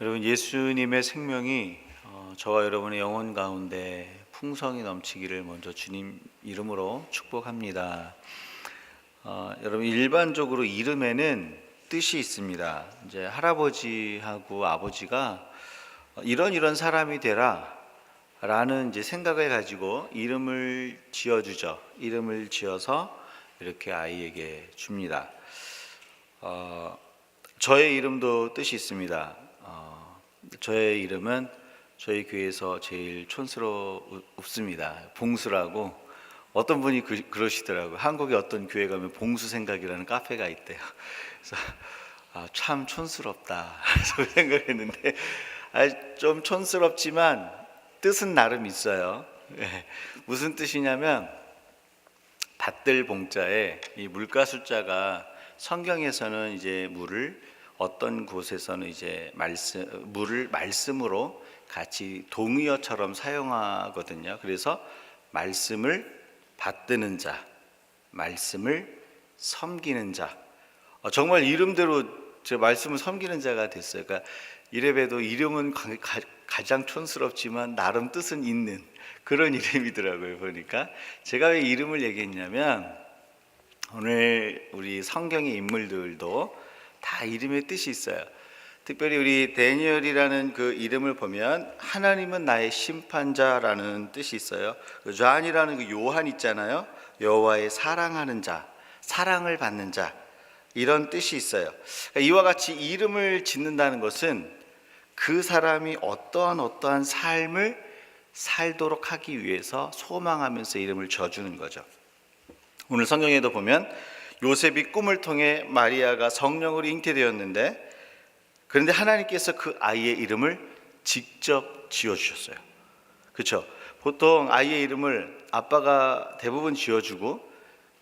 여러분, 예수님의 생명이 저와 여러분의 영혼 가운데 풍성히 넘치기를 먼저 주님 이름으로 축복합니다. 여러분, 일반적으로 이름에는 뜻이 있습니다. 이제 할아버지하고 아버지가 이런 사람이 되라 라는 이제 생각을 가지고 이름을 지어주죠. 이름을 지어서 이렇게 아이에게 줍니다. 저의 이름도 뜻이 있습니다. 저의 이름은 저희 교회에서 제일 촌스럽습니다. 봉수라고. 어떤 분이 그러시더라고요. 한국에 어떤 교회 가면 봉수 생각이라는 카페가 있대요. 그래서 참 촌스럽다 그래서 생각했는데, 좀 촌스럽지만 뜻은 나름 있어요. 무슨 뜻이냐면, 밭들 봉자에 이 물가 숫자가, 성경에서는 이제 물을, 어떤 곳에서는 이제 물을 말씀으로 같이 동의어처럼 사용하거든요. 그래서 말씀을 받드는 자, 말씀을 섬기는 자. 정말 이름대로 제 말씀을 섬기는 자가 됐어요. 그러니까 이래봬도 이름은 가장 촌스럽지만 나름 뜻은 있는 그런 이름이더라고요. 보니까 제가 왜 이름을 얘기했냐면, 오늘 우리 성경의 인물들도 다 이름의 뜻이 있어요. 특별히 우리 다니엘이라는 그 이름을 보면 하나님은 나의 심판자라는 뜻이 있어요. 존이라는 그 요한 있잖아요. 여호와의 사랑하는 자, 사랑을 받는 자, 이런 뜻이 있어요. 이와 같이 이름을 짓는다는 것은 그 사람이 어떠한 삶을 살도록 하기 위해서 소망하면서 이름을 지어주는 거죠. 오늘 성경에도 보면 요셉이 꿈을 통해 마리아가 성령으로 잉태되었는데, 그런데 하나님께서 그 아이의 이름을 직접 지어주셨어요. 그렇죠? 보통 아이의 이름을 아빠가 대부분 지어주고,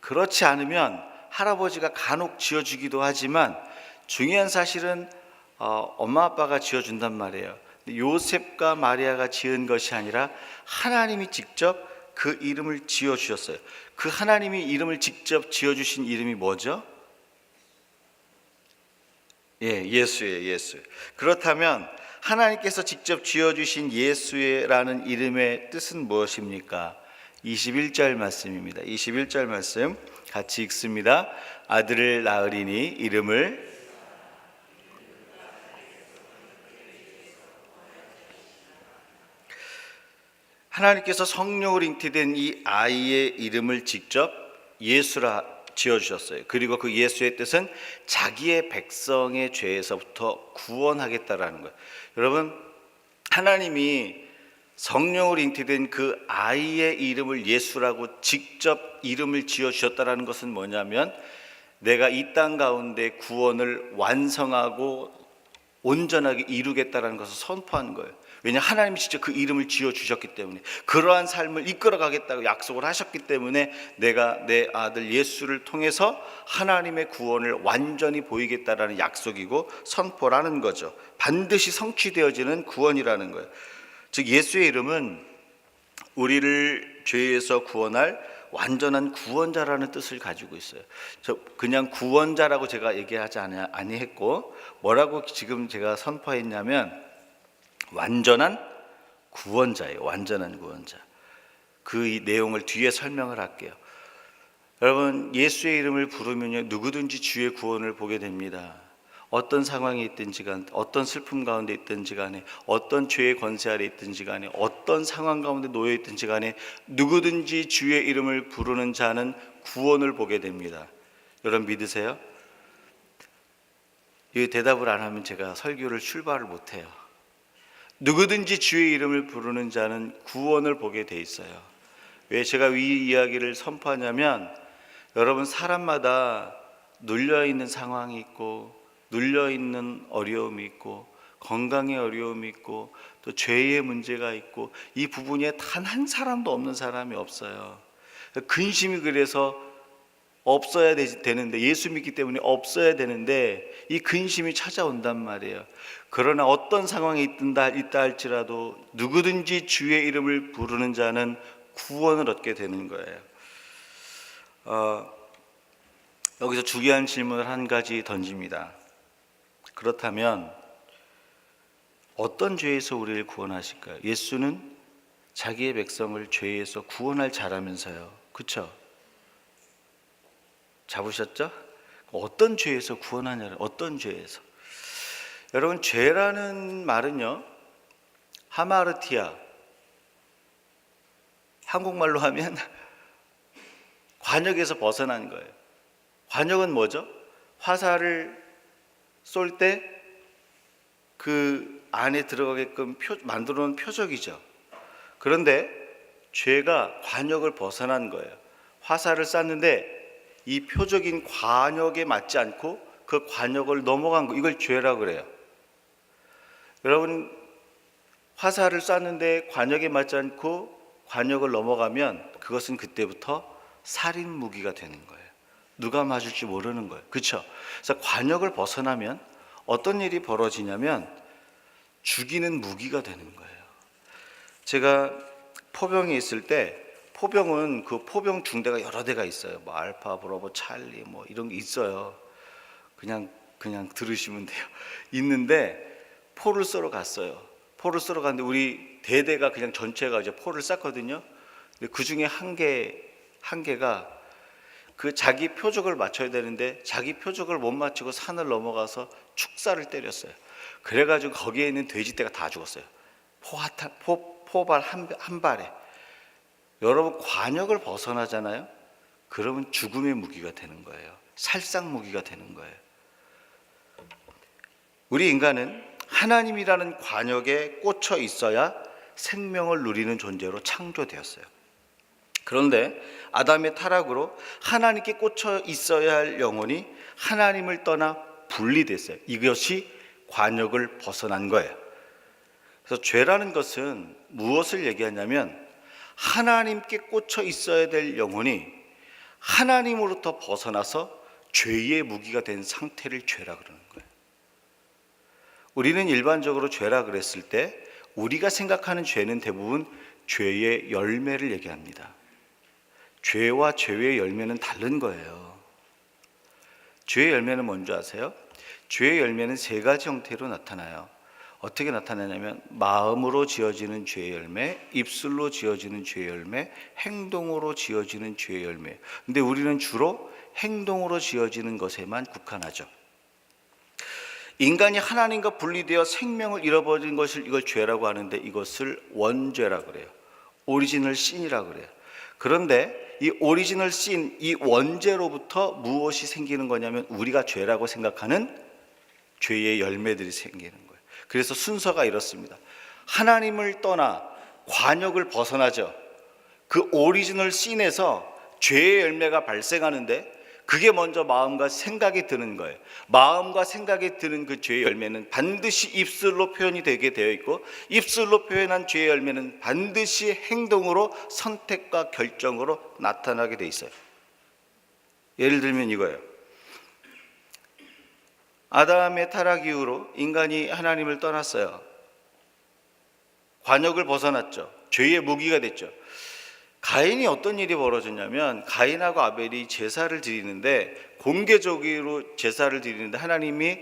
그렇지 않으면 할아버지가 간혹 지어주기도 하지만, 중요한 사실은 엄마 아빠가 지어준단 말이에요. 요셉과 마리아가 지은 것이 아니라 하나님이 직접 그 이름을 지어주셨어요. 그 하나님이 이름을 직접 지어주신 이름이 뭐죠? 예수예요. 예수. 그렇다면 하나님께서 직접 지어주신 예수라는 이름의 뜻은 무엇입니까? 21절 말씀입니다. 21절 말씀 같이 읽습니다. 아들을 낳으리니 이름을 하나님께서 성령으로 잉태된 이 아이의 이름을 직접 예수라 지어주셨어요. 그리고 그 예수의 뜻은 자기의 백성의 죄에서부터 구원하겠다라는 거예요. 여러분, 하나님이 성령으로 잉태된 그 아이의 이름을 예수라고 직접 이름을 지어주셨다라는 것은 뭐냐면, 내가 이 땅 가운데 구원을 완성하고 온전하게 이루겠다라는 것을 선포한 거예요. 왜냐, 하나님이 직접 그 이름을 지어주셨기 때문에, 그러한 삶을 이끌어가겠다고 약속을 하셨기 때문에, 내가 내 아들 예수를 통해서 하나님의 구원을 완전히 보이겠다라는 약속이고 선포라는 거죠. 반드시 성취되어지는 구원이라는 거예요. 즉, 예수의 이름은 우리를 죄에서 구원할 완전한 구원자라는 뜻을 가지고 있어요. 그냥 구원자라고 제가 얘기하지 아니했고, 뭐라고 지금 제가 선포했냐면 완전한 구원자예요. 완전한 구원자. 그 내용을 뒤에 설명을 할게요. 여러분, 예수의 이름을 부르면요, 누구든지 주의 구원을 보게 됩니다. 어떤 상황에 있든지 간에, 어떤 슬픔 가운데 있든지 간에, 어떤 죄의 권세 아래 있든지 간에, 어떤 상황 가운데 놓여 있든지 간에, 누구든지 주의 이름을 부르는 자는 구원을 보게 됩니다. 여러분, 믿으세요? 이 대답을 안 하면 제가 설교를 출발을 못해요. 누구든지 주의 이름을 부르는 자는 구원을 보게 돼 있어요. 왜 제가 이 이야기를 선포하냐면, 여러분, 사람마다 눌려있는 상황이 있고, 눌려있는 어려움이 있고, 건강의 어려움이 있고, 또 죄의 문제가 있고, 이 부분에 단 한 사람도 없는 사람이 없어요. 근심이 그래서 없어야 되는데, 예수 믿기 때문에 없어야 되는데 이 근심이 찾아온단 말이에요. 그러나 어떤 상황에 있다 할지라도 누구든지 주의 이름을 부르는 자는 구원을 얻게 되는 거예요. 여기서 중요한 질문을 한 가지 던집니다. 그렇다면 어떤 죄에서 우리를 구원하실까요? 예수는 자기의 백성을 죄에서 구원할 자라면서요. 그렇죠? 잡으셨죠? 어떤 죄에서 구원하냐를, 어떤 죄에서. 여러분, 죄라는 말은요, 하마르티아, 한국말로 하면 관역에서 벗어난 거예요. 관역은 뭐죠? 화살을 쏠 때 그 안에 들어가게끔 만들어 놓은 표적이죠. 그런데 죄가 관역을 벗어난 거예요. 화살을 쐈는데 이 표적인 관역에 맞지 않고 그 관역을 넘어간 거, 이걸 죄라고 그래요. 여러분, 화살을 쐈는데 관역에 맞지 않고 관역을 넘어가면 그것은 그때부터 살인 무기가 되는 거예요. 누가 맞을지 모르는 거예요. 그렇죠? 그래서 관역을 벗어나면 어떤 일이 벌어지냐면 죽이는 무기가 되는 거예요. 제가 포병에 있을 때, 포병은 그 포병 중대가 여러 대가 있어요. 뭐 알파, 브라보, 찰리 뭐 이런 게 있어요. 그냥 들으시면 돼요. 있는데 포를 쏘러 갔어요. 포를 쏘러 갔는데 우리 대대가 그냥 전체가 이제 포를 쐈거든요. 근데 그 중에 한 개가 그 자기 표적을 맞춰야 되는데 자기 표적을 못 맞추고 산을 넘어가서 축사를 때렸어요. 그래가지고 거기에 있는 돼지떼가 다 죽었어요. 포발 한 발에. 여러분, 관역을 벗어나잖아요. 그러면 죽음의 무기가 되는 거예요. 살상 무기가 되는 거예요. 우리 인간은 하나님이라는 관역에 꽂혀 있어야 생명을 누리는 존재로 창조되었어요. 그런데 아담의 타락으로 하나님께 꽂혀 있어야 할 영혼이 하나님을 떠나 분리됐어요. 이것이 관역을 벗어난 거예요. 그래서 죄라는 것은 무엇을 얘기하냐면 하나님께 꽂혀 있어야 될 영혼이 하나님으로부터 벗어나서 죄의 무기가 된 상태를 죄라 그러는 거예요. 우리는 일반적으로 죄라 그랬을 때 우리가 생각하는 죄는 대부분 죄의 열매를 얘기합니다. 죄와 죄의 열매는 다른 거예요. 죄의 열매는 뭔지 아세요? 죄의 열매는 세 가지 형태로 나타나요. 어떻게 나타나냐면 마음으로 지어지는 죄의 열매, 입술로 지어지는 죄의 열매, 행동으로 지어지는 죄의 열매. 근데 우리는 주로 행동으로 지어지는 것에만 국한하죠. 인간이 하나님과 분리되어 생명을 잃어버린 것을 이걸 죄라고 하는데 이것을 원죄라고 그래요. 오리지널 신이라고 그래요. 그런데 이 오리지널 신, 이 원죄로부터 무엇이 생기는 거냐면 우리가 죄라고 생각하는 죄의 열매들이 생기는 거예요. 그래서 순서가 이렇습니다. 하나님을 떠나 관역을 벗어나죠. 그 오리지널 씬에서 죄의 열매가 발생하는데 그게 먼저 마음과 생각이 드는 거예요. 마음과 생각이 드는 그 죄의 열매는 반드시 입술로 표현이 되게 되어 있고 입술로 표현한 죄의 열매는 반드시 행동으로 선택과 결정으로 나타나게 돼 있어요. 예를 들면 이거예요. 아담의 타락 이후로 인간이 하나님을 떠났어요. 관역을 벗어났죠. 죄의 무기가 됐죠. 가인이 어떤 일이 벌어졌냐면 가인하고 아벨이 제사를 드리는데 공개적으로 제사를 드리는데 하나님이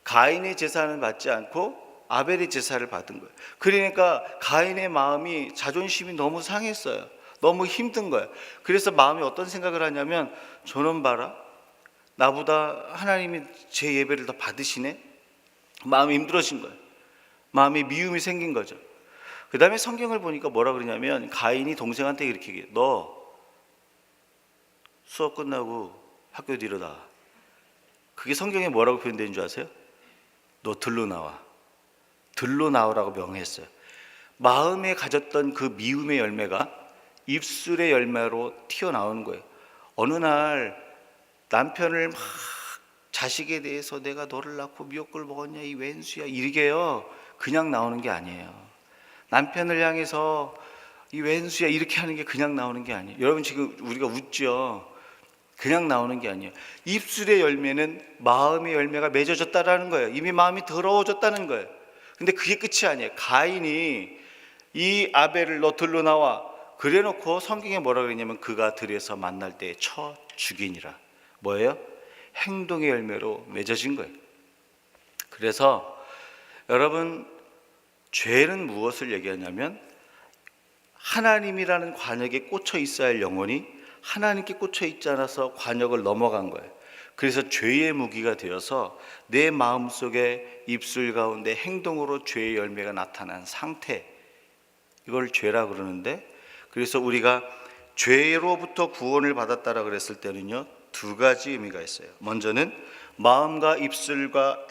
가인의 제사는 받지 않고 아벨의 제사를 받은 거예요. 그러니까 가인의 마음이 자존심이 너무 상했어요. 너무 힘든 거예요. 그래서 마음이 어떤 생각을 하냐면 저놈 봐라. 나보다 하나님이 제 예배를 더 받으시네. 마음이 힘들어진 거예요. 마음에 미움이 생긴 거죠. 그 다음에 성경을 보니까 뭐라 그러냐면 가인이 동생한테 이렇게 얘기해요. 너 수업 끝나고 학교 뒤로 나와. 그게 성경에 뭐라고 표현되는 줄 아세요? 너 들로 나와. 들로 나오라고 명했어요. 마음에 가졌던 그 미움의 열매가 입술의 열매로 튀어나오는 거예요. 어느 날 남편을 막 자식에 대해서 내가 너를 낳고 미역국을 먹었냐 이 왼수야 이러게요. 그냥 나오는 게 아니에요. 남편을 향해서 이 왼수야 이렇게 하는 게 그냥 나오는 게 아니에요. 여러분 지금 우리가 웃죠. 그냥 나오는 게 아니에요. 입술의 열매는 마음의 열매가 맺어졌다라는 거예요. 이미 마음이 더러워졌다는 거예요. 근데 그게 끝이 아니에요. 가인이 이 아벨을 너 들로 나와 그래놓고 성경에 뭐라 그랬냐면 그가 들에서 만날 때 쳐 죽이니라. 뭐예요? 행동의 열매로 맺어진 거예요. 그래서 여러분 죄는 무엇을 얘기하냐면 하나님이라는 관역에 꽂혀 있어야 할 영혼이 하나님께 꽂혀 있지 않아서 관역을 넘어간 거예요. 그래서 죄의 무기가 되어서 내 마음속에 입술 가운데 행동으로 죄의 열매가 나타난 상태, 이걸 죄라 그러는데, 그래서 우리가 죄로부터 구원을 받았다라 그랬을 때는요, 두 가지 의미가 있어요. 먼저는 마음과 입술과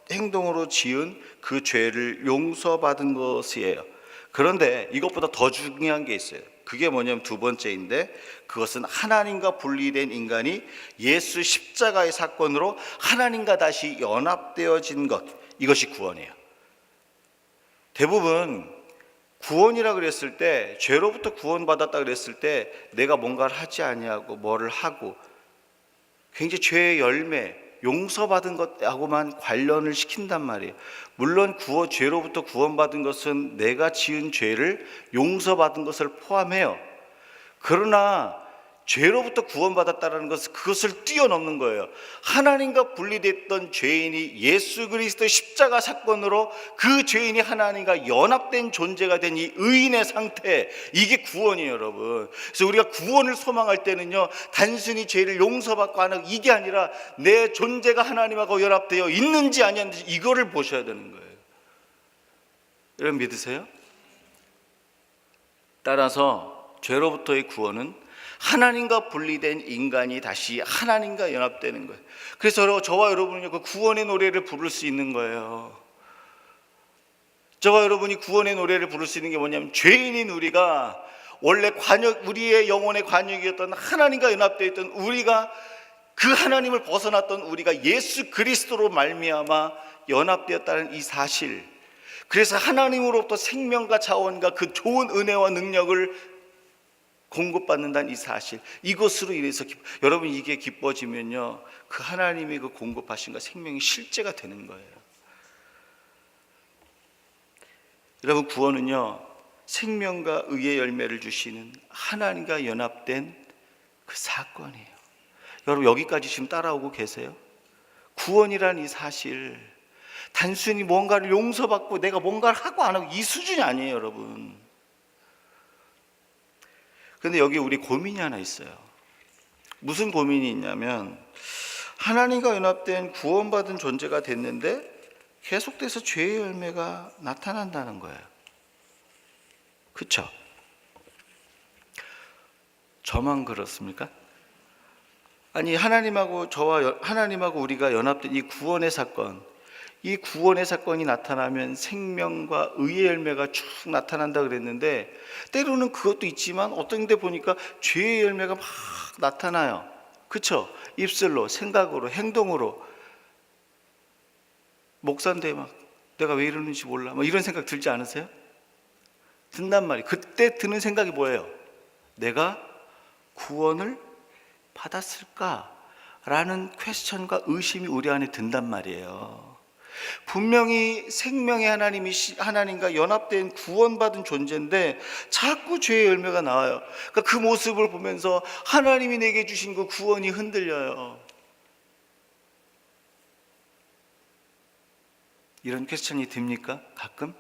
행동으로 지은 그 죄를 용서받은 것이에요. 그런데 이것보다 더 중요한 게 있어요. 그게 뭐냐면 두 번째인데, 그것은 하나님과 분리된 인간이 예수 십자가의 사건으로 하나님과 다시 연합되어진 것, 이것이 구원이에요. 대부분 구원이라 그랬을 때, 죄로부터 구원받았다 그랬을 때 내가 뭔가를 하지 아니하고 뭐를 하고 굉장히 죄의 열매, 용서받은 것하고만 관련을 시킨단 말이에요. 물론 죄로부터 구원받은 것은 내가 지은 죄를 용서받은 것을 포함해요. 그러나 죄로부터 구원받았다는 것은 그것을 뛰어넘는 거예요. 하나님과 분리됐던 죄인이 예수 그리스도의 십자가 사건으로 그 죄인이 하나님과 연합된 존재가 된 이 의인의 상태, 이게 구원이에요, 여러분. 그래서 우리가 구원을 소망할 때는요, 단순히 죄를 용서받고 하는 이게 아니라 내 존재가 하나님하고 연합되어 있는지 아니었는지 이거를 보셔야 되는 거예요. 여러분 믿으세요? 따라서 죄로부터의 구원은 하나님과 분리된 인간이 다시 하나님과 연합되는 거예요. 그래서 저와 여러분은요, 그 구원의 노래를 부를 수 있는 거예요. 저와 여러분이 구원의 노래를 부를 수 있는 게 뭐냐면, 죄인인 우리가 원래 우리의 영혼의 관역이었던 하나님과 연합되어 있던 우리가, 그 하나님을 벗어났던 우리가 예수 그리스도로 말미암아 연합되었다는 이 사실, 그래서 하나님으로부터 생명과 자원과 그 좋은 은혜와 능력을 공급받는다는 이 사실, 이것으로 인해서 여러분 이게 기뻐지면요, 그 하나님이 그 공급하신 것 생명이 실제가 되는 거예요. 여러분 구원은요, 생명과 의의 열매를 주시는 하나님과 연합된 그 사건이에요. 여러분 여기까지 지금 따라오고 계세요? 구원이라는 이 사실, 단순히 뭔가를 용서받고 내가 뭔가를 하고 안 하고 이 수준이 아니에요, 여러분. 근데 여기 우리 고민이 하나 있어요. 무슨 고민이 있냐면, 하나님과 연합된 구원받은 존재가 됐는데 계속돼서 죄의 열매가 나타난다는 거예요. 그렇죠? 저만 그렇습니까? 아니, 하나님하고 우리가 연합된 이 구원의 사건, 이 구원의 사건이 나타나면 생명과 의의 열매가 쭉 나타난다 그랬는데, 때로는 그것도 있지만 어떤 데 보니까 죄의 열매가 막 나타나요. 그렇죠? 입술로, 생각으로, 행동으로. 목사인데 막 내가 왜 이러는지 몰라, 뭐 이런 생각 들지 않으세요? 든단 말이에요. 그때 드는 생각이 뭐예요? 내가 구원을 받았을까라는 퀘스천과 의심이 우리 안에 든단 말이에요. 분명히 생명의 하나님과 연합된 구원받은 존재인데 자꾸 죄의 열매가 나와요. 그러니까 그 모습을 보면서 하나님이 내게 주신 그 구원이 흔들려요. 이런 퀘스천이 듭니까? 가끔?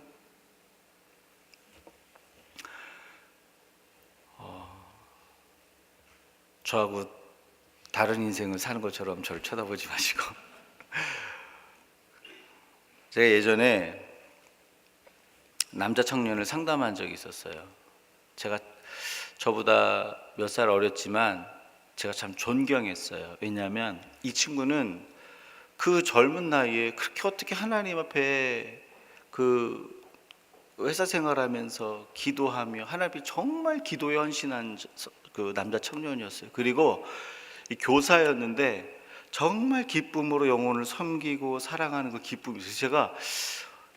저하고 다른 인생을 사는 것처럼 저를 쳐다보지 마시고 제가 예전에 남자 청년을 상담한 적이 있었어요. 제가 저보다 몇 살 어렸지만 제가 참 존경했어요. 왜냐하면 이 친구는 그 젊은 나이에 그렇게 어떻게 하나님 앞에 그 회사 생활하면서 기도하며 하나님 정말 기도에 헌신한 그 남자 청년이었어요. 그리고 이 교사였는데 정말 기쁨으로 영혼을 섬기고 사랑하는 그 기쁨이 있어요. 제가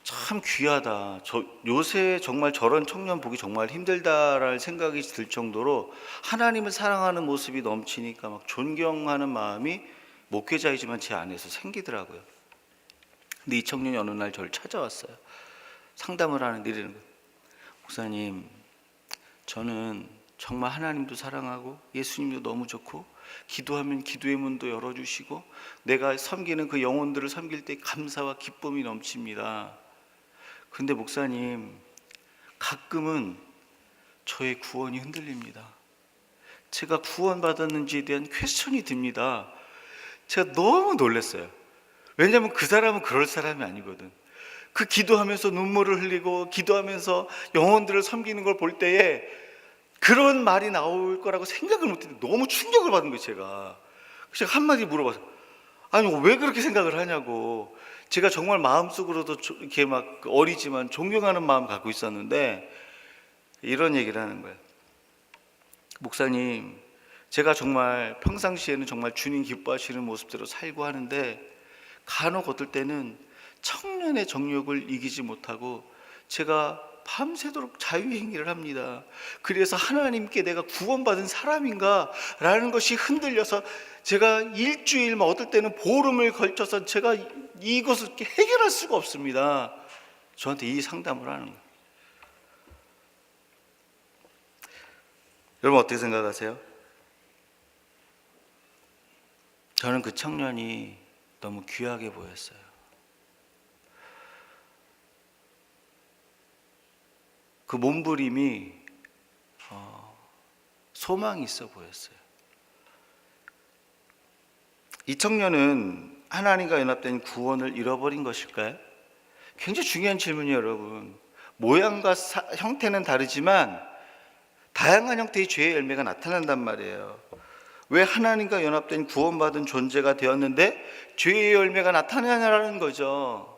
참 귀하다. 요새 정말 저런 청년 보기 정말 힘들다라는 생각이 들 정도로 하나님을 사랑하는 모습이 넘치니까 막 존경하는 마음이 목회자이지만 제 안에서 생기더라고요. 근데 이 청년이 어느 날 저를 찾아왔어요. 상담을 하는데 이러는 거예요. 목사님, 저는 정말 하나님도 사랑하고 예수님도 너무 좋고 기도하면 기도의 문도 열어주시고 내가 섬기는 그 영혼들을 섬길 때 감사와 기쁨이 넘칩니다. 근데 목사님, 가끔은 저의 구원이 흔들립니다. 제가 구원받았는지에 대한 퀘스천이 듭니다. 제가 너무 놀랐어요. 왜냐하면 그 사람은 그럴 사람이 아니거든. 그 기도하면서 눈물을 흘리고 기도하면서 영혼들을 섬기는 걸 볼 때에 그런 말이 나올 거라고 생각을 못했는데 너무 충격을 받은 거예요. 제가 한마디 물어봐서, 아니 왜 그렇게 생각을 하냐고. 제가 정말 마음속으로도 이렇게 막 어리지만 존경하는 마음 갖고 있었는데 이런 얘기를 하는 거예요. 목사님, 제가 정말 평상시에는 정말 주님 기뻐하시는 모습대로 살고 하는데 간혹 어떨 때는 청년의 정욕을 이기지 못하고 제가 밤새도록 자유행위를 합니다. 그래서 하나님께 내가 구원받은 사람인가 라는 것이 흔들려서 제가 일주일, 어떨 때는 보름을 걸쳐서 제가 이것을 해결할 수가 없습니다. 저한테 이 상담을 하는 거예요. 여러분 어떻게 생각하세요? 저는 그 청년이 너무 귀하게 보였어요. 그 몸부림이 소망이 있어 보였어요. 이 청년은 하나님과 연합된 구원을 잃어버린 것일까요? 굉장히 중요한 질문이에요, 여러분. 모양과 형태는 다르지만 다양한 형태의 죄의 열매가 나타난단 말이에요. 왜 하나님과 연합된 구원받은 존재가 되었는데 죄의 열매가 나타나냐라는 거죠.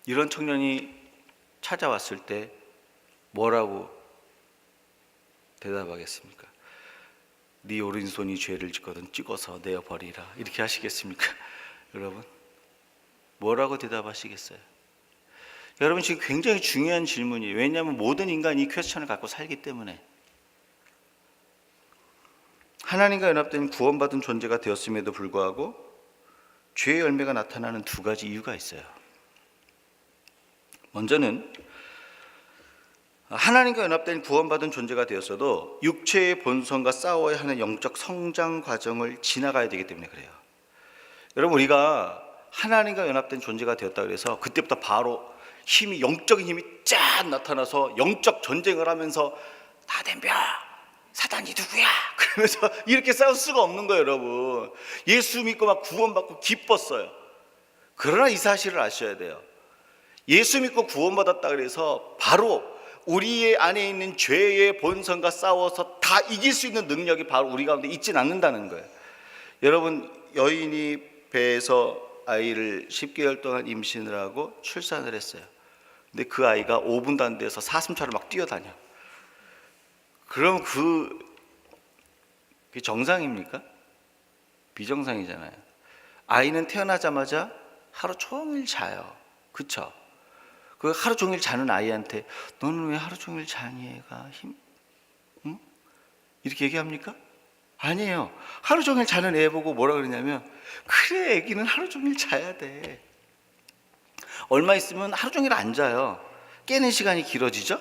이런 청년이 찾아왔을 때 뭐라고 대답하겠습니까? 네 오른손이 죄를 짓거든 찍어서 내어버리라, 이렇게 하시겠습니까? 여러분 뭐라고 대답하시겠어요? 여러분 지금 굉장히 중요한 질문이에요. 왜냐하면 모든 인간이 이 퀘스천을 갖고 살기 때문에. 하나님과 연합된 구원받은 존재가 되었음에도 불구하고 죄의 열매가 나타나는 두 가지 이유가 있어요. 먼저는 하나님과 연합된 구원받은 존재가 되었어도 육체의 본성과 싸워야 하는 영적 성장 과정을 지나가야 되기 때문에 그래요. 여러분 우리가 하나님과 연합된 존재가 되었다 그래서 그때부터 바로 힘이, 영적인 힘이 쫙 나타나서 영적 전쟁을 하면서 다 덤벼, 사단이 누구야? 그러면서 이렇게 싸울 수가 없는 거예요. 여러분 예수 믿고 막 구원받고 기뻤어요. 그러나 이 사실을 아셔야 돼요. 예수 믿고 구원받았다 그래서 바로 우리의 안에 있는 죄의 본성과 싸워서 다 이길 수 있는 능력이 바로 우리 가운데 있진 않는다는 거예요. 여러분 여인이 배에서 아이를 10개월 동안 임신을 하고 출산을 했어요. 근데 그 아이가 5분도 안 돼서 사슴처럼 막 뛰어다녀. 그럼 그게 정상입니까? 비정상이잖아요. 아이는 태어나자마자 하루 종일 자요. 그쵸? 그 하루 종일 자는 아이한테 너는 왜 하루 종일 자니 애가 응? 이렇게 얘기합니까? 아니에요. 하루 종일 자는 애 보고 뭐라 그러냐면 그래 애기는 하루 종일 자야 돼. 얼마 있으면 하루 종일 안 자요. 깨는 시간이 길어지죠?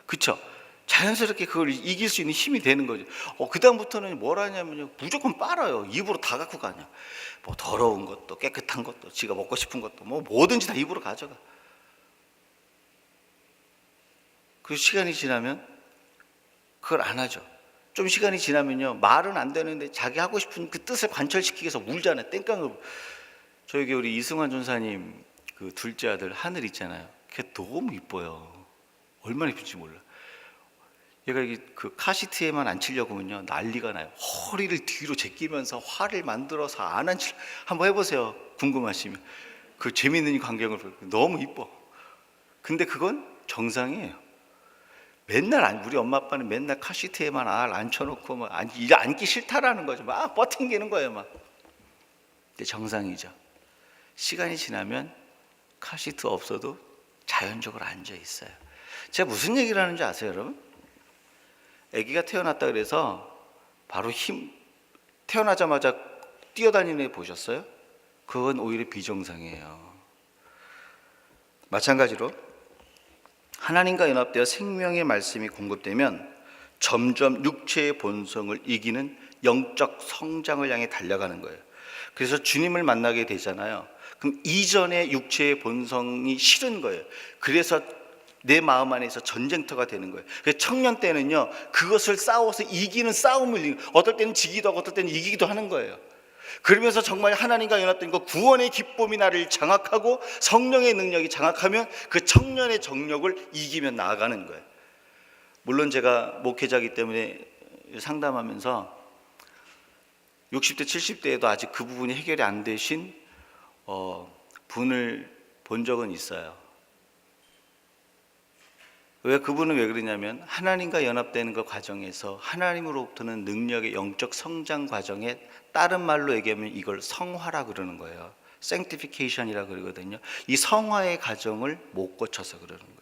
그쵸? 자연스럽게 그걸 이길 수 있는 힘이 되는 거죠. 그 다음부터는 뭘 하냐면요 무조건 빨아요. 입으로 다 갖고 가냐. 뭐 더러운 것도 깨끗한 것도 지가 먹고 싶은 것도 뭐 뭐든지 다 입으로 가져가. 그 시간이 지나면 그걸 안 하죠. 좀 시간이 지나면요 말은 안 되는데 자기 하고 싶은 그 뜻을 관철시키기 위해서 울잖아요. 땡깡으로. 저에게 우리 이승환 전사님 그 둘째 아들 하늘 있잖아요. 걔 너무 이뻐요. 얼마나 이쁜지 몰라. 얘가 이게 그 카시트에만 앉히려고 하면요 난리가 나요. 허리를 뒤로 제끼면서 화를 만들어서 안 앉히. 한번 해보세요. 궁금하시면. 그 재밌는 광경을 너무 이뻐. 근데 그건 정상이에요. 맨날 우리 엄마 아빠는 맨날 카시트에만 앉혀놓고 막 앉기 싫다라는 거죠. 막 버팅기는 거예요, 막. 근데 정상이죠. 시간이 지나면 카시트 없어도 자연적으로 앉아 있어요. 제가 무슨 얘기를 하는지 아세요, 여러분? 아기가 태어났다 그래서 바로 태어나자마자 뛰어다니는 애 보셨어요? 그건 오히려 비정상이에요. 마찬가지로 하나님과 연합되어 생명의 말씀이 공급되면 점점 육체의 본성을 이기는 영적 성장을 향해 달려가는 거예요. 그래서 주님을 만나게 되잖아요. 그럼 이전의 육체의 본성이 싫은 거예요. 그래서 내 마음 안에서 전쟁터가 되는 거예요. 그래서 청년 때는요, 그것을 싸워서 이기는 싸움을, 어떨 때는 지기도 하고 어떨 때는 이기기도 하는 거예요. 그러면서 정말 하나님과 연합된 그 구원의 기쁨이 나를 장악하고 성령의 능력이 장악하면 그 청년의 정력을 이기며 나아가는 거예요. 물론 제가 목회자이기 때문에 상담하면서 60대 70대에도 아직 그 부분이 해결이 안 되신 분을 본 적은 있어요. 왜 그분은 왜 그러냐면 하나님과 연합되는 그 과정에서 하나님으로부터는 능력의 영적 성장 과정에 다른 말로 얘기하면 이걸 성화라 그러는 거예요. sanctification이라 그러거든요. 이 성화의 과정을 못 거쳐서 그러는 거예요.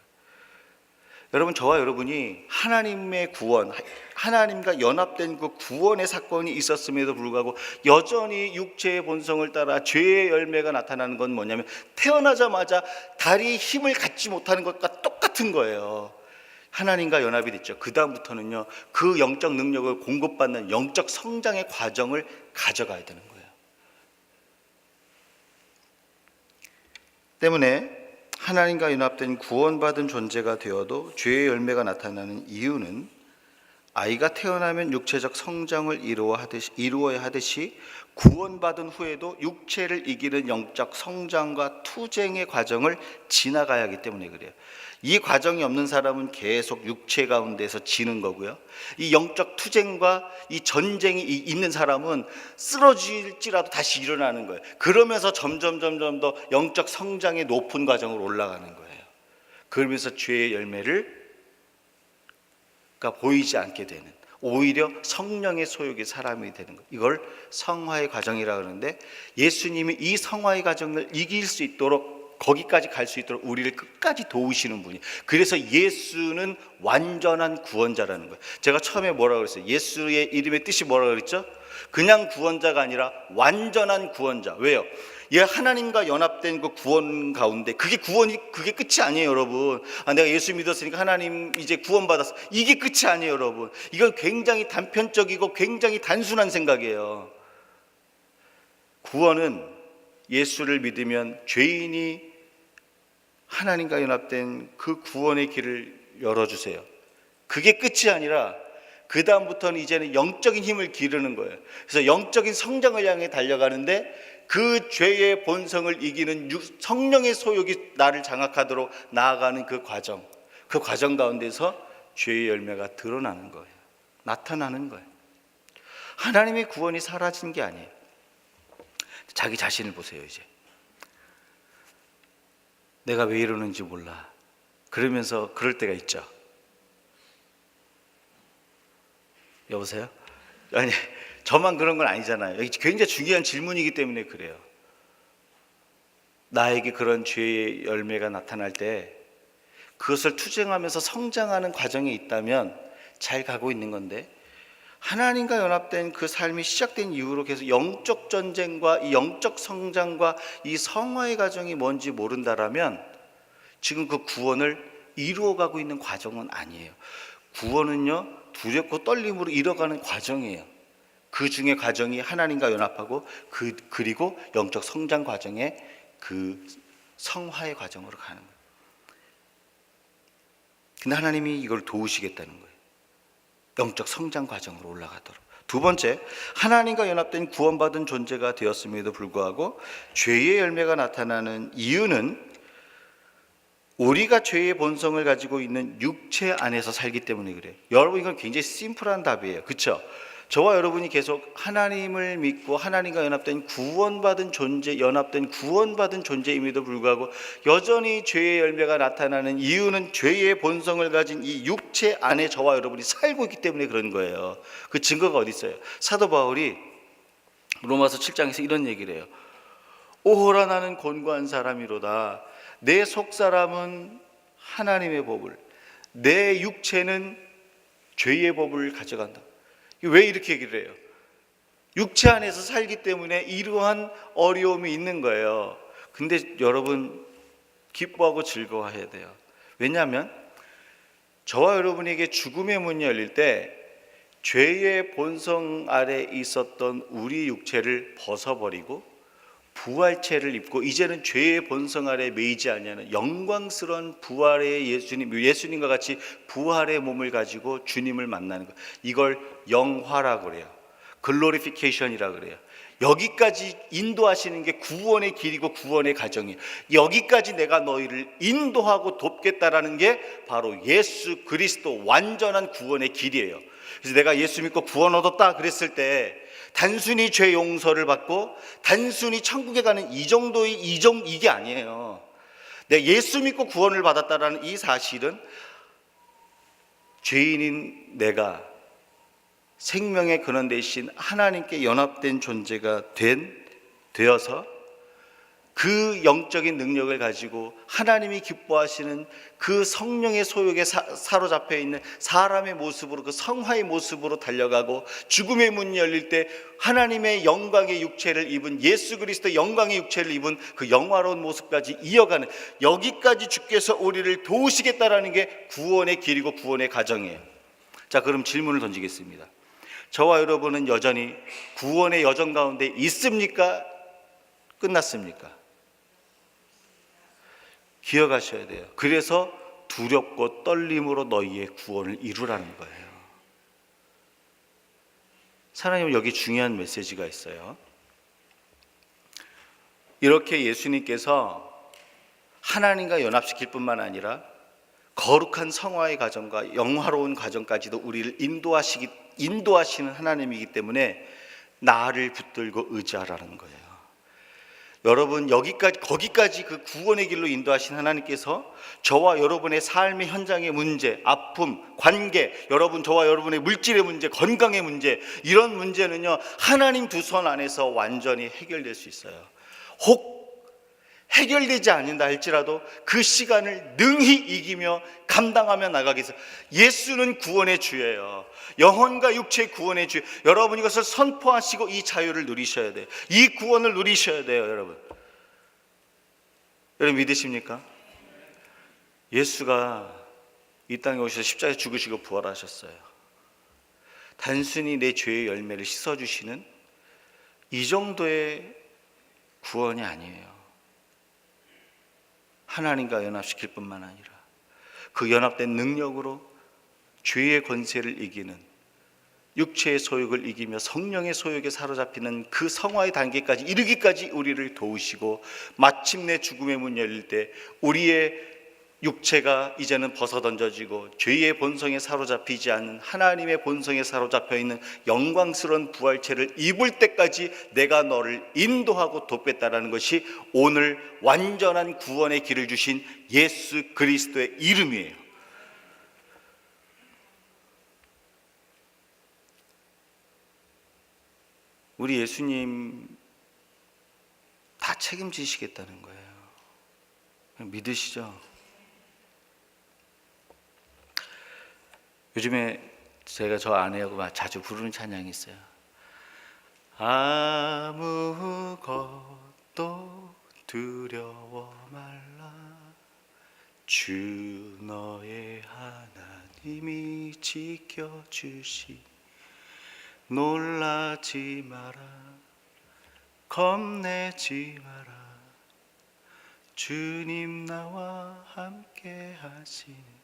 여러분, 저와 여러분이 하나님의 구원, 하나님과 연합된 그 구원의 사건이 있었음에도 불구하고 여전히 육체의 본성을 따라 죄의 열매가 나타나는 건 뭐냐면 태어나자마자 다리에 힘을 갖지 못하는 것과 똑같은 거예요. 하나님과 연합이 됐죠. 그 다음부터는요, 그 영적 능력을 공급받는 영적 성장의 과정을 가져가야 되는 거예요. 때문에 하나님과 연합된 구원받은 존재가 되어도 죄의 열매가 나타나는 이유는 아이가 태어나면 육체적 성장을 이루어야 하듯이 구원받은 후에도 육체를 이기는 영적 성장과 투쟁의 과정을 지나가야 하기 때문에 그래요. 이 과정이 없는 사람은 계속 육체 가운데서 지는 거고요. 이 영적 투쟁과 이 전쟁이 있는 사람은 쓰러질지라도 다시 일어나는 거예요. 그러면서 점점 더 영적 성장의 높은 과정으로 올라가는 거예요. 그러면서 죄의 열매를 보이지 않게 되는, 오히려 성령의 소욕의 사람이 되는 거예요. 이걸 성화의 과정이라고 하는데, 예수님이 이 성화의 과정을 이길 수 있도록, 거기까지 갈 수 있도록 우리를 끝까지 도우시는 분이. 그래서 예수는 완전한 구원자라는 거예요. 제가 처음에 뭐라고 그랬어요? 예수의 이름의 뜻이 뭐라고 그랬죠? 그냥 구원자가 아니라 완전한 구원자. 왜요? 얘 하나님과 연합된 그 구원 가운데 그게 끝이 아니에요, 여러분. 내가 예수 믿었으니까 하나님 이제 구원받았어. 이게 끝이 아니에요, 여러분. 이건 굉장히 단편적이고 굉장히 단순한 생각이에요. 구원은 예수를 믿으면 죄인이 하나님과 연합된 그 구원의 길을 열어주세요. 그게 끝이 아니라 그 다음부터는 이제는 영적인 힘을 기르는 거예요. 그래서 영적인 성장을 향해 달려가는데 그 죄의 본성을 이기는 성령의 소욕이 나를 장악하도록 나아가는 그 과정 가운데서 죄의 열매가 드러나는 거예요. 나타나는 거예요. 하나님의 구원이 사라진 게 아니에요. 자기 자신을 보세요. 이제 내가 왜 이러는지 몰라, 그러면서 그럴 때가 있죠. 여보세요? 아니, 저만 그런 건 아니잖아요. 굉장히 중요한 질문이기 때문에 그래요. 나에게 그런 죄의 열매가 나타날 때 그것을 투쟁하면서 성장하는 과정에 있다면 잘 가고 있는 건데, 하나님과 연합된 그 삶이 시작된 이후로 계속 영적 전쟁과 이 영적 성장과 이 성화의 과정이 뭔지 모른다라면 지금 그 구원을 이루어가고 있는 과정은 아니에요. 구원은요, 두렵고 떨림으로 이뤄가는 과정이에요. 그 중에 과정이 하나님과 연합하고 그리고 영적 성장 과정에 그 성화의 과정으로 가는 거예요. 근데 하나님이 이걸 도우시겠다는 거예요. 영적 성장 과정으로 올라가도록. 두 번째, 하나님과 연합된 구원받은 존재가 되었음에도 불구하고 죄의 열매가 나타나는 이유는 우리가 죄의 본성을 가지고 있는 육체 안에서 살기 때문에 그래요. 여러분, 이건 굉장히 심플한 답이에요. 그렇죠? 저와 여러분이 계속 하나님을 믿고 하나님과 연합된 구원받은 존재임에도 불구하고 여전히 죄의 열매가 나타나는 이유는 죄의 본성을 가진 이 육체 안에 저와 여러분이 살고 있기 때문에 그런 거예요. 그 증거가 어디 있어요? 사도 바울이 로마서 7장에서 이런 얘기를 해요. 오호라, 나는 곤고한 사람이로다. 내 속사람은 하나님의 법을, 내 육체는 죄의 법을 가져간다. 왜 이렇게 얘기를 해요? 육체 안에서 살기 때문에 이러한 어려움이 있는 거예요. 근데 여러분, 기뻐하고 즐거워해야 돼요. 왜냐하면 저와 여러분에게 죽음의 문이 열릴 때 죄의 본성 아래 있었던 우리 육체를 벗어버리고 부활체를 입고 이제는 죄의 본성 아래 매이지 아니하는 영광스러운 부활의 예수님과 같이 부활의 몸을 가지고 주님을 만나는 것, 이걸 영화라고 그래요. 글로리피케이션이라고 그래요. 여기까지 인도하시는 게 구원의 길이고 구원의 과정이에요. 여기까지 내가 너희를 인도하고 돕겠다라는 게 바로 예수 그리스도 완전한 구원의 길이에요. 그래서 내가 예수 믿고 구원 얻었다 그랬을 때 단순히 죄 용서를 받고 단순히 천국에 가는 이게 아니에요. 내가 예수 믿고 구원을 받았다라는 이 사실은 죄인인 내가 생명의 근원 되신 하나님께 연합된 존재가 되어서 그 영적인 능력을 가지고 하나님이 기뻐하시는 그 성령의 소욕에 사로잡혀 있는 사람의 모습으로, 그 성화의 모습으로 달려가고 죽음의 문이 열릴 때 하나님의 영광의 육체를 입은, 예수 그리스도의 영광의 육체를 입은 그 영화로운 모습까지 이어가는, 여기까지 주께서 우리를 도우시겠다라는 게 구원의 길이고 구원의 과정이에요. 자, 그럼 질문을 던지겠습니다. 저와 여러분은 여전히 구원의 여정 가운데 있습니까? 끝났습니까? 기억하셔야 돼요. 그래서 두렵고 떨림으로 너희의 구원을 이루라는 거예요. 사랑하님, 여기 중요한 메시지가 있어요. 이렇게 예수님께서 하나님과 연합시킬 뿐만 아니라 거룩한 성화의 과정과 영화로운 과정까지도 우리를 인도하시는 하나님이기 때문에 나를 붙들고 의지하라는 거예요. 여러분, 거기까지 그 구원의 길로 인도하신 하나님께서 저와 여러분의 삶의 현장의 문제, 아픔, 관계, 저와 여러분의 물질의 문제, 건강의 문제, 이런 문제는요, 하나님 두 손 안에서 완전히 해결될 수 있어요. 혹 해결되지 않는다 할지라도 그 시간을 능히 이기며 감당하며 나가기 위해서, 예수는 구원의 주예요. 영혼과 육체의 구원의 주. 여러분, 이것을 선포하시고 이 자유를 누리셔야 돼요. 이 구원을 누리셔야 돼요. 여러분 믿으십니까? 예수가 이 땅에 오셔서 십자가에 죽으시고 부활하셨어요. 단순히 내 죄의 열매를 씻어주시는 이 정도의 구원이 아니에요. 하나님과 연합시킬 뿐만 아니라 그 연합된 능력으로 죄의 권세를 이기는, 육체의 소욕을 이기며 성령의 소욕에 사로잡히는 그 성화의 단계까지 이르기까지 우리를 도우시고, 마침내 죽음의 문 열릴 때 우리의 육체가 이제는 벗어던져지고 죄의 본성에 사로잡히지 않는 하나님의 본성에 사로잡혀 있는 영광스러운 부활체를 입을 때까지 내가 너를 인도하고 돕겠다라는 것이 오늘 완전한 구원의 길을 주신 예수 그리스도의 이름이에요. 우리 예수님 다 책임지시겠다는 거예요. 믿으시죠? 요즘에 제가 저 아내하고 자주 부르는 찬양이 있어요. 아무것도 두려워 말라, 주 너의 하나님이 지켜주시. 놀라지 마라, 겁내지 마라, 주님 나와 함께 하시니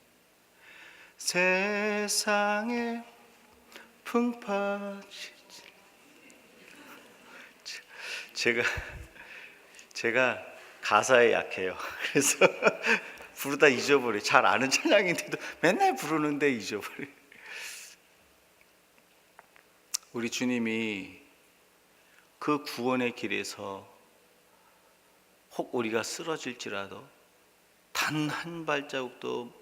세상에 풍파지. 제가 가사에 약해요. 그래서 부르다 잊어버려요. 잘 아는 찬양인데도 맨날 부르는데 잊어버려요. 우리 주님이 그 구원의 길에서 혹 우리가 쓰러질지라도 단 한 발자국도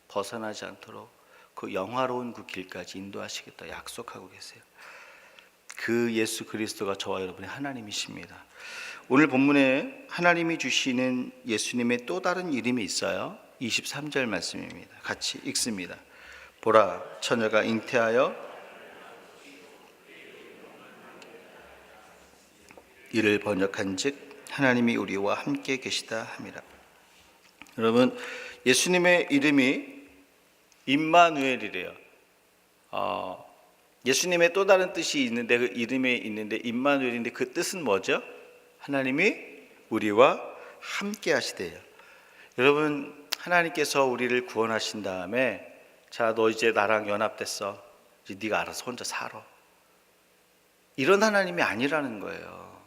벗어나지 않도록 그 영화로운 그 길까지 인도하시겠다 약속하고 계세요. 그 예수 그리스도가 저와 여러분의 하나님이십니다. 오늘 본문에 하나님이 주시는 예수님의 또 다른 이름이 있어요. 23절 말씀입니다. 같이 읽습니다. 보라, 처녀가 잉태하여 이를 번역한즉 하나님이 우리와 함께 계시다 함이라. 여러분, 예수님의 이름이 임마누엘이래요. 예수님의 또 다른 뜻이 있는데, 그 이름에 있는데 임마누엘인데 그 뜻은 뭐죠? 하나님이 우리와 함께 하시대요. 여러분, 하나님께서 우리를 구원하신 다음에 자, 너 이제 나랑 연합됐어, 이제 네가 알아서 혼자 살아, 이런 하나님이 아니라는 거예요.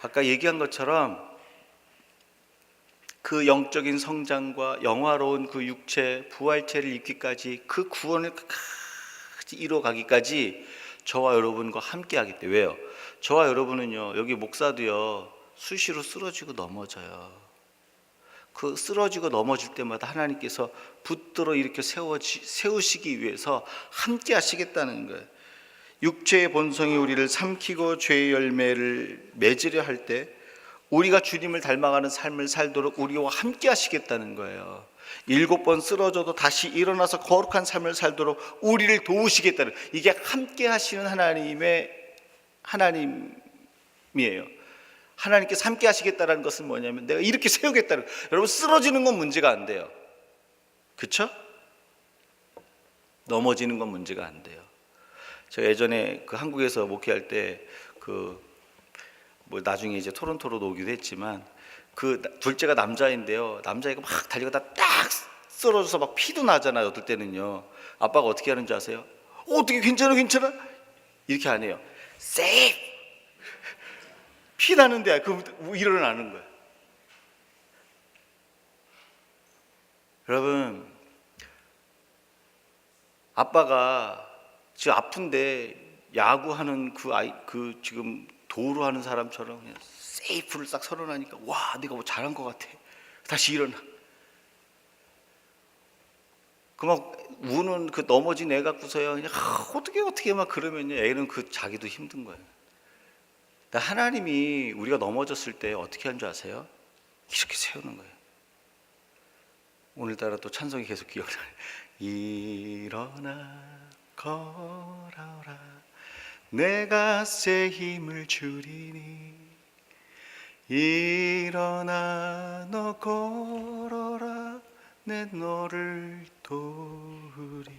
아까 얘기한 것처럼 그 영적인 성장과 영화로운 그 육체, 부활체를 입기까지, 그 구원을 끝까지 이루어가기까지 저와 여러분과 함께 하기 때문에. 왜요? 저와 여러분은요, 여기 목사도요, 수시로 쓰러지고 넘어져요. 그 쓰러지고 넘어질 때마다 하나님께서 붙들어 이렇게 세우시기 위해서 함께 하시겠다는 거예요. 육체의 본성이 우리를 삼키고 죄의 열매를 맺으려 할 때 우리가 주님을 닮아가는 삶을 살도록 우리와 함께 하시겠다는 거예요. 7번 쓰러져도 다시 일어나서 거룩한 삶을 살도록 우리를 도우시겠다는, 이게 함께 하시는 하나님이에요. 하나님께서 함께 하시겠다는 것은 뭐냐면 내가 이렇게 세우겠다는, 여러분 쓰러지는 건 문제가 안 돼요. 그렇죠? 넘어지는 건 문제가 안 돼요. 제가 예전에 그 한국에서 목회할 때 나중에 이제 토론토로 오기도 했지만 그 둘째가 남자인데요. 남자애가 막 달려가다 딱 쓰러져서 막 피도 나잖아요. 어떨 때는요. 아빠가 어떻게 하는지 아세요? 어떻게 괜찮아? 이렇게 안 해요. 세이프! 피 나는데 일어나는 거야. 여러분, 아빠가 지금 아픈데 야구하는 지금 도루 하는 사람처럼 그냥 세이프를 딱 선언하니까, 와, 내가 뭐 잘한 것 같아. 다시 일어나. 그 막 우는 그 넘어진 애 갖고서야 그냥 어떻게 막 그러면요, 애는 자기도 힘든 거예요. 하나님이 우리가 넘어졌을 때 어떻게 하는 줄 아세요? 이렇게 세우는 거예요. 오늘따라 또 찬송이 계속 기억나요. 일어나 걸어라, 내가 새 힘을 주리니. 일어나 너 걸어라, 내 너를 도우리.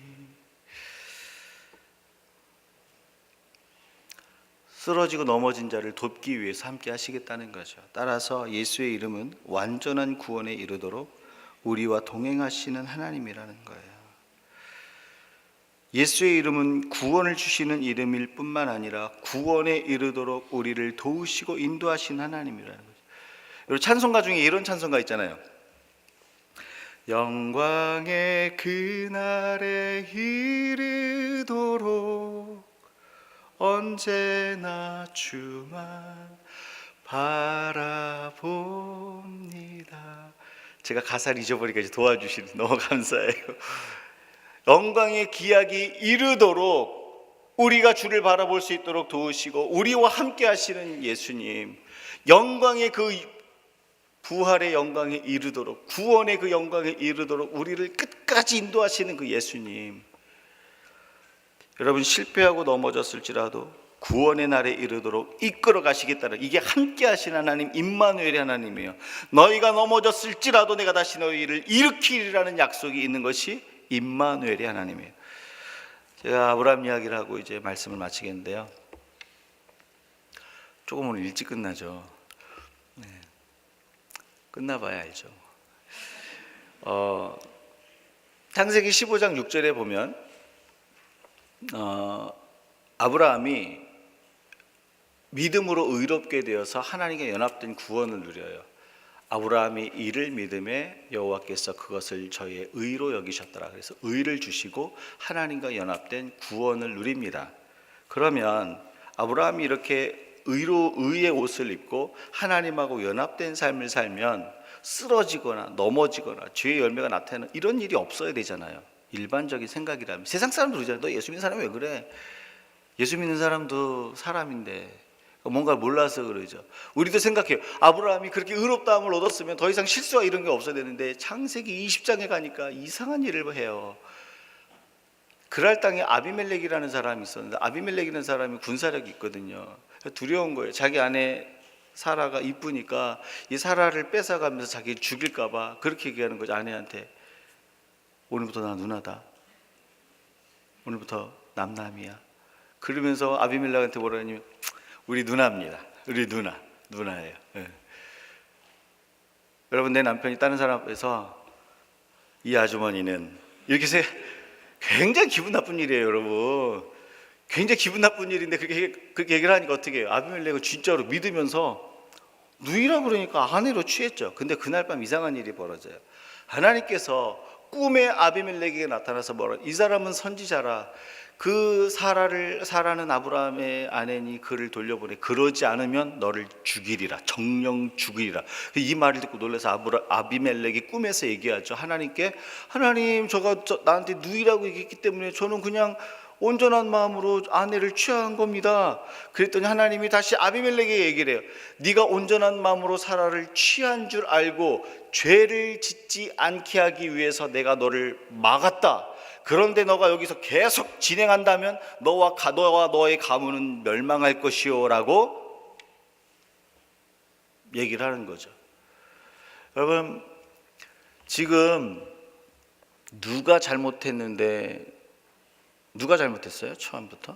쓰러지고 넘어진 자를 돕기 위해서 함께 하시겠다는 거죠. 따라서 예수의 이름은 완전한 구원에 이르도록 우리와 동행하시는 하나님이라는 거예요. 예수의 이름은 구원을 주시는 이름일 뿐만 아니라 구원에 이르도록 우리를 도우시고 인도하시는 하나님이라는 거죠. 여러분, 찬송가 중에 이런 찬송가 있잖아요. 영광의 그날에 이르도록 언제나 주만 바라봅니다. 제가 가사를 잊어버리니까 도와주시는 너무 감사해요. 영광의 기약이 이르도록 우리가 주를 바라볼 수 있도록 도우시고 우리와 함께 하시는 예수님, 영광의 그 부활의 영광에 이르도록, 구원의 그 영광에 이르도록 우리를 끝까지 인도하시는 그 예수님. 여러분, 실패하고 넘어졌을지라도 구원의 날에 이르도록 이끌어 가시겠다는, 이게 함께 하신 하나님, 임마누엘의 하나님이에요. 너희가 넘어졌을지라도 내가 다시 너희를 일으키리라는 약속이 있는 것이 임마누엘의 하나님이에요. 제가 아브라함 이야기를 하고 이제 말씀을 마치겠는데요, 조금 오늘 일찍 끝나죠. 네. 끝나봐야 알죠. 창세기 15장 6절에 보면 아브라함이 믿음으로 의롭게 되어서 하나님과 연합된 구원을 누려요. 아브라함이 이를 믿음에 여호와께서 그것을 저의 의로 여기셨더라. 그래서 의를 주시고 하나님과 연합된 구원을 누립니다. 그러면 아브라함이 이렇게 의의 옷을 입고 하나님하고 연합된 삶을 살면 쓰러지거나 넘어지거나 죄의 열매가 나타나는 이런 일이 없어야 되잖아요. 일반적인 생각이라면. 세상 사람도 그러잖아요. 너 예수 믿는 사람이 왜 그래? 예수 믿는 사람도 사람인데 뭔가 몰라서 그러죠. 우리도 생각해요. 아브라함이 그렇게 의롭다함을 얻었으면 더 이상 실수와 이런 게 없어야 되는데 창세기 20장에 가니까 이상한 일을 해요. 그랄 땅에 아비멜렉이라는 사람이 있었는데, 아비멜렉이라는 사람이 군사력이 있거든요. 두려운 거예요. 자기 아내 사라가 이쁘니까 이 사라를 뺏어가면서 자기를 죽일까 봐 그렇게 얘기하는 거죠. 아내한테. 오늘부터 나 누나다. 오늘부터 남남이야. 그러면서 아비멜렉한테 뭐라 하냐면 우리 누나입니다. 우리 누나예요. 예. 여러분, 내 남편이 다른 사람 앞에서 이 아주머니는 이렇게 굉장히 기분 나쁜 일이에요, 여러분. 굉장히 기분 나쁜 일인데 그렇게 얘기를 하니까 어떻게 해요? 아비멜렉은 진짜로 믿으면서 누이라고 그러니까 아내로 취했죠. 근데 그날 밤 이상한 일이 벌어져요. 하나님께서 꿈에 아비멜렉에게 나타나서 이 사람은 선지자라, 그 사라는 아브라함의 아내니 그를 돌려보내, 그러지 않으면 너를 죽이리라, 정령 죽이리라. 이 말을 듣고 놀라서 아비멜렉이 꿈에서 얘기하죠. 하나님께, 하나님, 나한테 누이라고 얘기했기 때문에 저는 그냥 온전한 마음으로 아내를 취한 겁니다. 그랬더니 하나님이 다시 아비멜렉에게 얘기를 해요. 네가 온전한 마음으로 사라를 취한 줄 알고 죄를 짓지 않게 하기 위해서 내가 너를 막았다. 그런데 너가 여기서 계속 진행한다면 너와 너의 가문은 멸망할 것이요 라고 얘기를 하는 거죠. 여러분, 지금 누가 잘못했어요? 처음부터?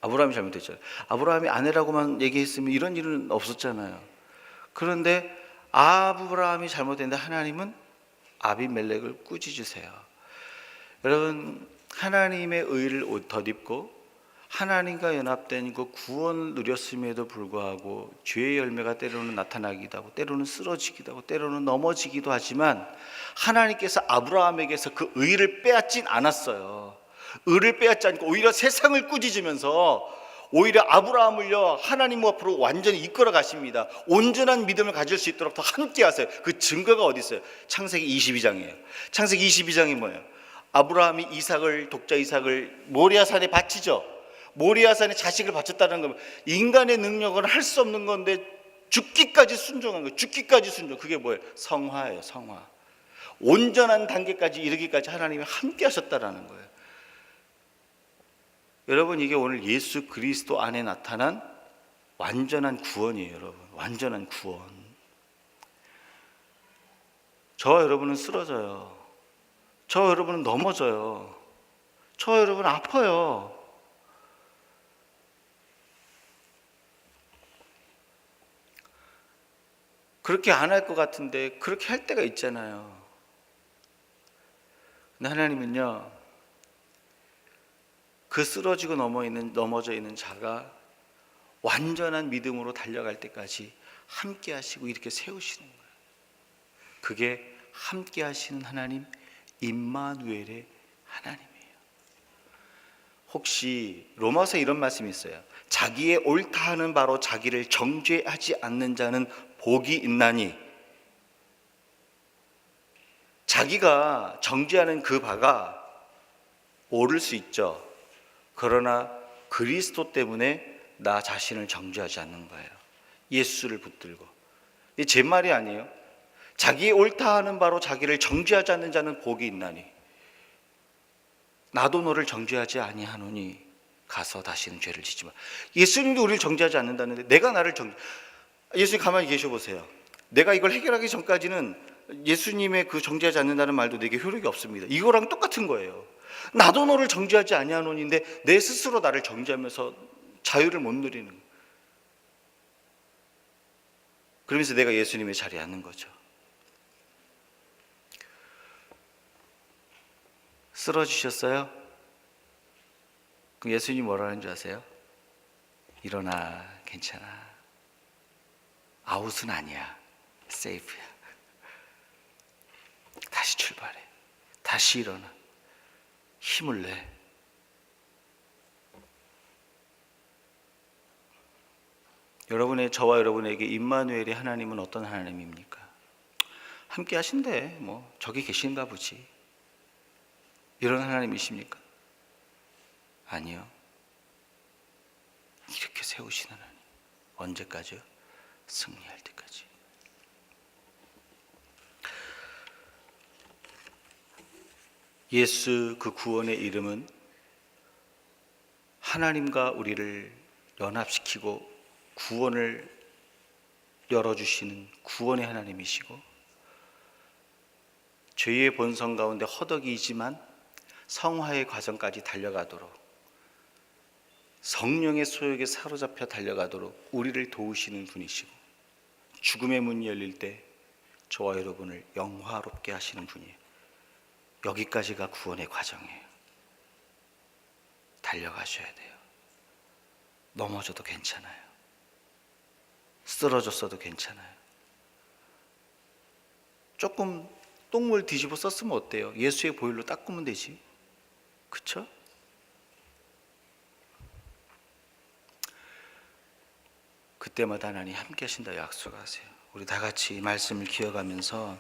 아브라함이 잘못했잖아요. 아브라함이 아내라고만 얘기했으면 이런 일은 없었잖아요. 그런데 아브라함이 잘못했는데 하나님은 아비멜렉을 꾸짖으세요. 여러분, 하나님의 의를 덧입고 하나님과 연합된 그 구원을 누렸음에도 불구하고 죄의 열매가 때로는 나타나기도 하고 때로는 쓰러지기도 하고 때로는 넘어지기도 하지만 하나님께서 아브라함에게서 그 의를 빼앗진 않았어요. 의를 빼앗지 않고 오히려 세상을 꾸짖으면서 오히려 아브라함을요 하나님 앞으로 완전히 이끌어 가십니다. 온전한 믿음을 가질 수 있도록 더 함께 하세요. 그 증거가 어디 있어요? 창세기 22장이에요. 창세기 22장이 뭐예요? 아브라함이 독자 이삭을 모리아산에 바치죠. 모리아산에 자식을 바쳤다는 건 인간의 능력은 할 수 없는 건데 죽기까지 순종한 거예요. 죽기까지 순종. 그게 뭐예요? 성화예요. 성화. 온전한 단계까지 이르기까지 하나님이 함께 하셨다라는 거예요. 여러분, 이게 오늘 예수 그리스도 안에 나타난 완전한 구원이에요. 여러분, 완전한 구원. 저와 여러분은 쓰러져요. 저와 여러분은 넘어져요. 저와 여러분은 아파요. 그렇게 안 할 것 같은데 그렇게 할 때가 있잖아요. 근데 하나님은요, 그 쓰러지고 넘어져 있는 자가 완전한 믿음으로 달려갈 때까지 함께 하시고 이렇게 세우시는 거예요. 그게 함께 하시는 하나님, 임마누엘의 하나님이에요. 혹시 로마서 이런 말씀이 있어요. 자기의 옳다 하는 바로 자기를 정죄하지 않는 자는 복이 있나니. 자기가 정죄하는 그 바가 옳을 수 있죠. 그러나 그리스도 때문에 나 자신을 정죄하지 않는 거예요. 예수를 붙들고. 이게 제 말이 아니에요. 자기의 옳다 하는 바로 자기를 정죄하지 않는 자는 복이 있나니. 나도 너를 정죄하지 아니하노니 가서 다시는 죄를 짓지 마. 예수님도 우리를 정죄하지 않는다는데 내가 나를 예수님 가만히 계셔 보세요. 내가 이걸 해결하기 전까지는 예수님의 그 정죄하지 않는다는 말도 내게 효력이 없습니다. 이거랑 똑같은 거예요. 나도 너를 정죄하지 아니하노니인데 내 스스로 나를 정죄하면서 자유를 못 누리는 거예요. 그러면서 내가 예수님의 자리에 앉는 거죠. 쓰러지셨어요? 그럼 예수님이 뭐라는 줄 아세요? 일어나, 괜찮아. 아웃은 아니야. 세이프야. 다시 출발해. 다시 일어나. 힘을 내. 저와 여러분에게 임마누엘의 하나님은 어떤 하나님입니까? 함께 하신대. 저기 계신가 보지. 이런 하나님이십니까? 아니요. 이렇게 세우신 하나님. 언제까지요? 승리할 때까지. 예수 그 구원의 이름은 하나님과 우리를 연합시키고 구원을 열어주시는 구원의 하나님이시고, 죄의 본성 가운데 허덕이지만 성화의 과정까지 달려가도록 성령의 소욕에 사로잡혀 달려가도록 우리를 도우시는 분이시고, 죽음의 문이 열릴 때 저와 여러분을 영화롭게 하시는 분이에요. 여기까지가 구원의 과정이에요. 달려가셔야 돼요. 넘어져도 괜찮아요. 쓰러졌어도 괜찮아요. 조금 똥물 뒤집어 썼으면 어때요? 예수의 보혈로 닦으면 되지. 그쵸? 그때마다 하나님 함께 하신다 약속하세요. 우리 다 같이 이 말씀을 기억하면서